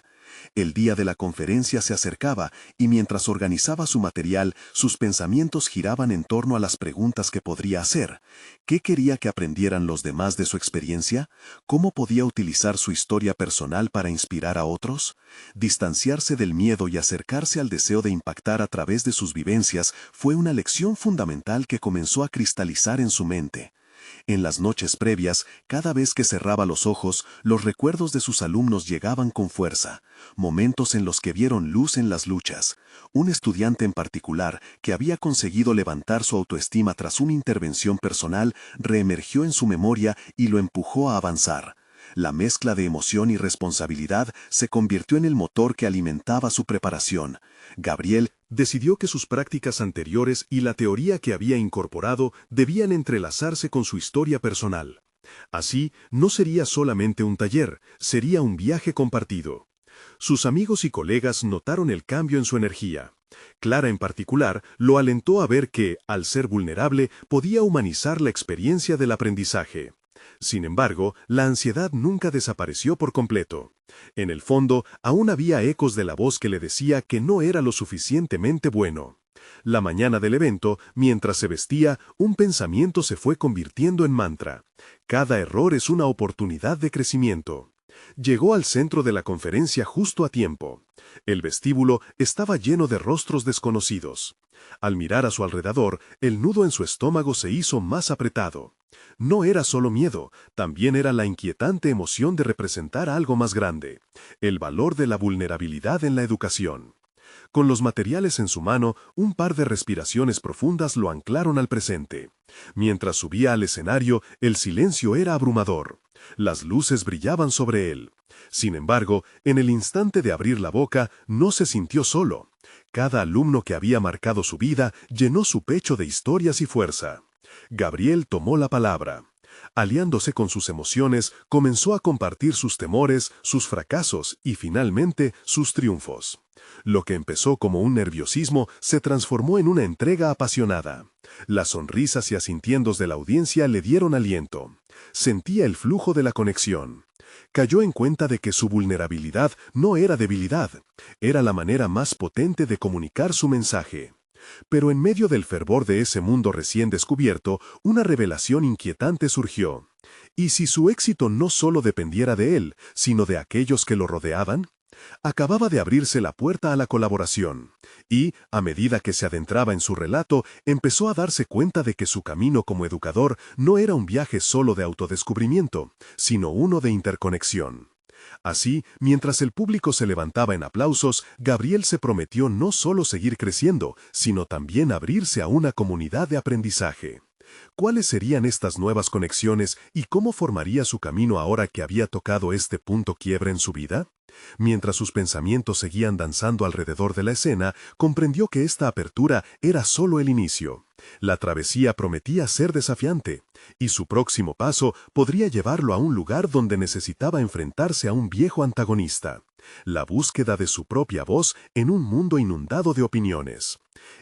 El día de la conferencia se acercaba y mientras organizaba su material, sus pensamientos giraban en torno a las preguntas que podría hacer. ¿Qué quería que aprendieran los demás de su experiencia? ¿Cómo podía utilizar su historia personal para inspirar a otros? Distanciarse del miedo y acercarse al deseo de impactar a través de sus vivencias fue una lección fundamental que comenzó a cristalizar en su mente. En las noches previas, cada vez que cerraba los ojos, los recuerdos de sus alumnos llegaban con fuerza, momentos en los que vieron luz en las luchas. Un estudiante en particular, que había conseguido levantar su autoestima tras una intervención personal, reemergió en su memoria y lo empujó a avanzar. La mezcla de emoción y responsabilidad se convirtió en el motor que alimentaba su preparación. Gabriel decidió que sus prácticas anteriores y la teoría que había incorporado debían entrelazarse con su historia personal. Así, no sería solamente un taller, sería un viaje compartido. Sus amigos y colegas notaron el cambio en su energía. Clara, en particular, lo alentó a ver que, al ser vulnerable, podía humanizar la experiencia del aprendizaje. Sin embargo, la ansiedad nunca desapareció por completo. En el fondo, aún había ecos de la voz que le decía que no era lo suficientemente bueno. La mañana del evento, mientras se vestía, un pensamiento se fue convirtiendo en mantra. Cada error es una oportunidad de crecimiento. Llegó al centro de la conferencia justo a tiempo. El vestíbulo estaba lleno de rostros desconocidos. Al mirar a su alrededor, el nudo en su estómago se hizo más apretado. No era solo miedo, también era la inquietante emoción de representar algo más grande, el valor de la vulnerabilidad en la educación. Con los materiales en su mano, un par de respiraciones profundas lo anclaron al presente. Mientras subía al escenario, el silencio era abrumador. Las luces brillaban sobre él. Sin embargo, en el instante de abrir la boca, no se sintió solo. Cada alumno que había marcado su vida llenó su pecho de historias y fuerza. Gabriel tomó la palabra. Aliándose con sus emociones, comenzó a compartir sus temores, sus fracasos y, finalmente, sus triunfos. Lo que empezó como un nerviosismo se transformó en una entrega apasionada. Las sonrisas y asintiendos de la audiencia le dieron aliento. Sentía el flujo de la conexión. Cayó en cuenta de que su vulnerabilidad no era debilidad, era la manera más potente de comunicar su mensaje. Pero en medio del fervor de ese mundo recién descubierto, una revelación inquietante surgió. ¿Y si su éxito no solo dependiera de él, sino de aquellos que lo rodeaban? Acababa de abrirse la puerta a la colaboración, y, a medida que se adentraba en su relato, empezó a darse cuenta de que su camino como educador no era un viaje solo de autodescubrimiento, sino uno de interconexión. Así, mientras el público se levantaba en aplausos, Gabriel se prometió no solo seguir creciendo, sino también abrirse a una comunidad de aprendizaje. ¿Cuáles serían estas nuevas conexiones y cómo formaría su camino ahora que había tocado este punto quiebre en su vida? Mientras sus pensamientos seguían danzando alrededor de la escena, comprendió que esta apertura era solo el inicio. La travesía prometía ser desafiante, y su próximo paso podría llevarlo a un lugar donde necesitaba enfrentarse a un viejo antagonista: la búsqueda de su propia voz en un mundo inundado de opiniones.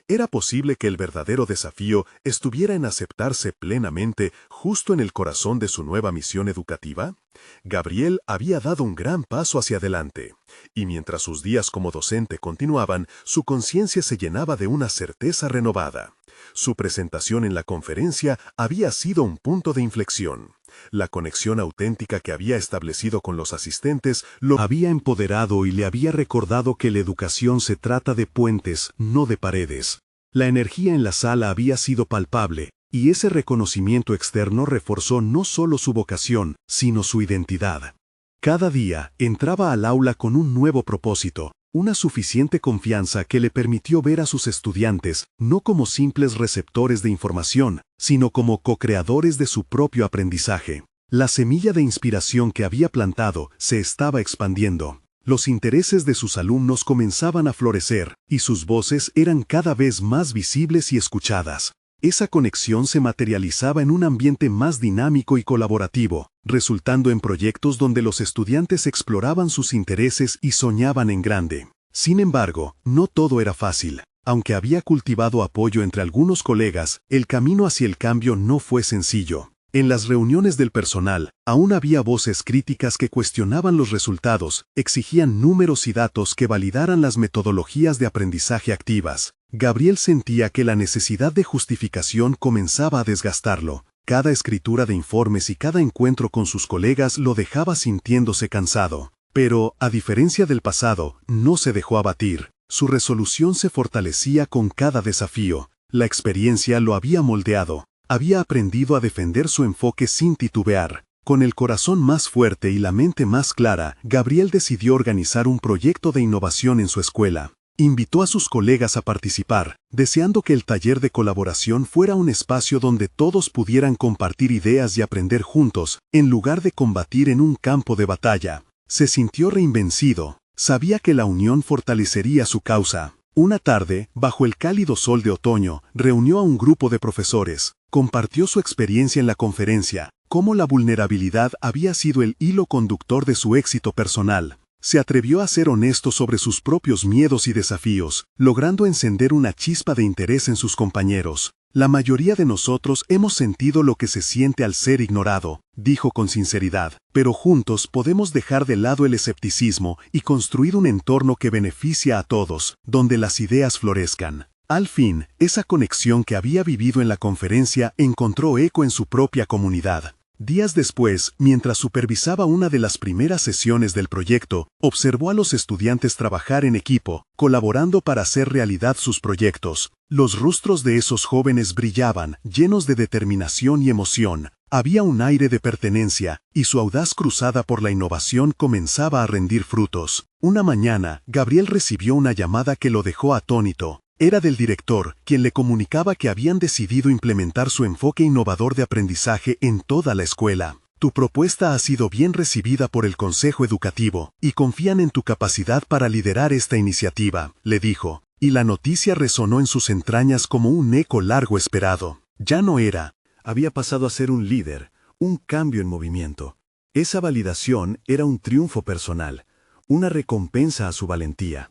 ¿Era posible que el verdadero desafío estuviera en aceptarse plenamente justo en el corazón de su nueva misión educativa? Gabriel había dado un gran paso hacia adelante, y mientras sus días como docente continuaban, su conciencia se llenaba de una certeza renovada. Su presentación en la conferencia había sido un punto de inflexión. La conexión auténtica que había establecido con los asistentes lo había empoderado y le había recordado que la educación se trata de puentes, no de paredes. La energía en la sala había sido palpable, y ese reconocimiento externo reforzó no solo su vocación, sino su identidad. Cada día entraba al aula con un nuevo propósito, una suficiente confianza que le permitió ver a sus estudiantes no como simples receptores de información, sino como co-creadores de su propio aprendizaje. La semilla de inspiración que había plantado se estaba expandiendo. Los intereses de sus alumnos comenzaban a florecer, y sus voces eran cada vez más visibles y escuchadas. Esa conexión se materializaba en un ambiente más dinámico y colaborativo, resultando en proyectos donde los estudiantes exploraban sus intereses y soñaban en grande. Sin embargo, no todo era fácil. Aunque había cultivado apoyo entre algunos colegas, el camino hacia el cambio no fue sencillo. En las reuniones del personal, aún había voces críticas que cuestionaban los resultados, exigían números y datos que validaran las metodologías de aprendizaje activas. Gabriel sentía que la necesidad de justificación comenzaba a desgastarlo. Cada escritura de informes y cada encuentro con sus colegas lo dejaba sintiéndose cansado. Pero, a diferencia del pasado, no se dejó abatir. Su resolución se fortalecía con cada desafío. La experiencia lo había moldeado. Había aprendido a defender su enfoque sin titubear. Con el corazón más fuerte y la mente más clara, Gabriel decidió organizar un proyecto de innovación en su escuela. Invitó a sus colegas a participar, deseando que el taller de colaboración fuera un espacio donde todos pudieran compartir ideas y aprender juntos, en lugar de combatir en un campo de batalla. Se sintió reinvencido. Sabía que la unión fortalecería su causa. Una tarde, bajo el cálido sol de otoño, reunió a un grupo de profesores. Compartió su experiencia en la conferencia, cómo la vulnerabilidad había sido el hilo conductor de su éxito personal. Se atrevió a ser honesto sobre sus propios miedos y desafíos, logrando encender una chispa de interés en sus compañeros. La mayoría de nosotros hemos sentido lo que se siente al ser ignorado, dijo con sinceridad, pero juntos podemos dejar de lado el escepticismo y construir un entorno que beneficia a todos, donde las ideas florezcan. Al fin, esa conexión que había vivido en la conferencia encontró eco en su propia comunidad. Días después, mientras supervisaba una de las primeras sesiones del proyecto, observó a los estudiantes trabajar en equipo, colaborando para hacer realidad sus proyectos. Los rostros de esos jóvenes brillaban, llenos de determinación y emoción. Había un aire de pertenencia, y su audaz cruzada por la innovación comenzaba a rendir frutos. Una mañana, Gabriel recibió una llamada que lo dejó atónito. Era del director, quien le comunicaba que habían decidido implementar su enfoque innovador de aprendizaje en toda la escuela. Tu propuesta ha sido bien recibida por el Consejo Educativo, y confían en tu capacidad para liderar esta iniciativa, le dijo, y la noticia resonó en sus entrañas como un eco largo esperado. Ya no era. Había pasado a ser un líder, un cambio en movimiento. Esa validación era un triunfo personal, una recompensa a su valentía.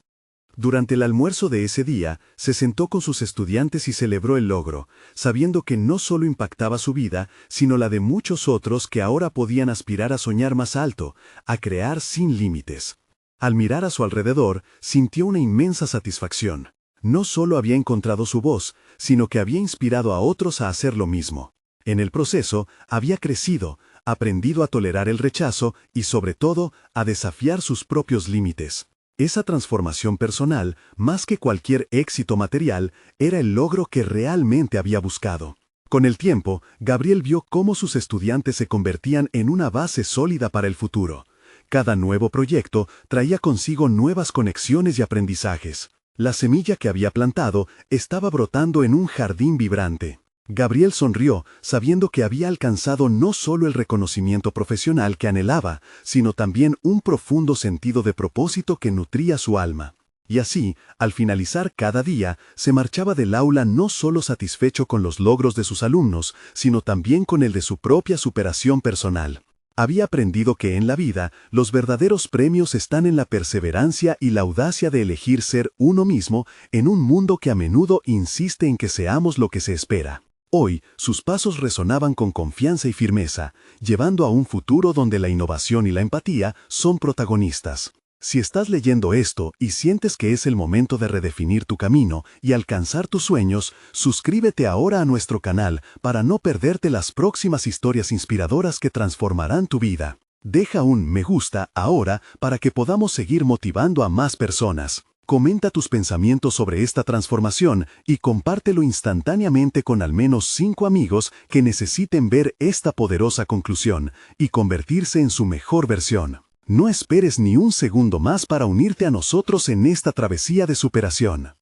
Durante el almuerzo de ese día, se sentó con sus estudiantes y celebró el logro, sabiendo que no solo impactaba su vida, sino la de muchos otros que ahora podían aspirar a soñar más alto, a crear sin límites. Al mirar a su alrededor, sintió una inmensa satisfacción. No solo había encontrado su voz, sino que había inspirado a otros a hacer lo mismo. En el proceso, había crecido, aprendido a tolerar el rechazo y, sobre todo, a desafiar sus propios límites. Esa transformación personal, más que cualquier éxito material, era el logro que realmente había buscado. Con el tiempo, Gabriel vio cómo sus estudiantes se convertían en una base sólida para el futuro. Cada nuevo proyecto traía consigo nuevas conexiones y aprendizajes. La semilla que había plantado estaba brotando en un jardín vibrante. Gabriel sonrió, sabiendo que había alcanzado no solo el reconocimiento profesional que anhelaba, sino también un profundo sentido de propósito que nutría su alma. Y así, al finalizar cada día, se marchaba del aula no solo satisfecho con los logros de sus alumnos, sino también con el de su propia superación personal. Había aprendido que en la vida, los verdaderos premios están en la perseverancia y la audacia de elegir ser uno mismo en un mundo que a menudo insiste en que seamos lo que se espera. Hoy, sus pasos resonaban con confianza y firmeza, llevando a un futuro donde la innovación y la empatía son protagonistas. Si estás leyendo esto y sientes que es el momento de redefinir tu camino y alcanzar tus sueños, suscríbete ahora a nuestro canal para no perderte las próximas historias inspiradoras que transformarán tu vida. Deja un me gusta ahora para que podamos seguir motivando a más personas. Comenta tus pensamientos sobre esta transformación y compártelo instantáneamente con al menos 5 amigos que necesiten ver esta poderosa conclusión y convertirse en su mejor versión. No esperes ni un segundo más para unirte a nosotros en esta travesía de superación.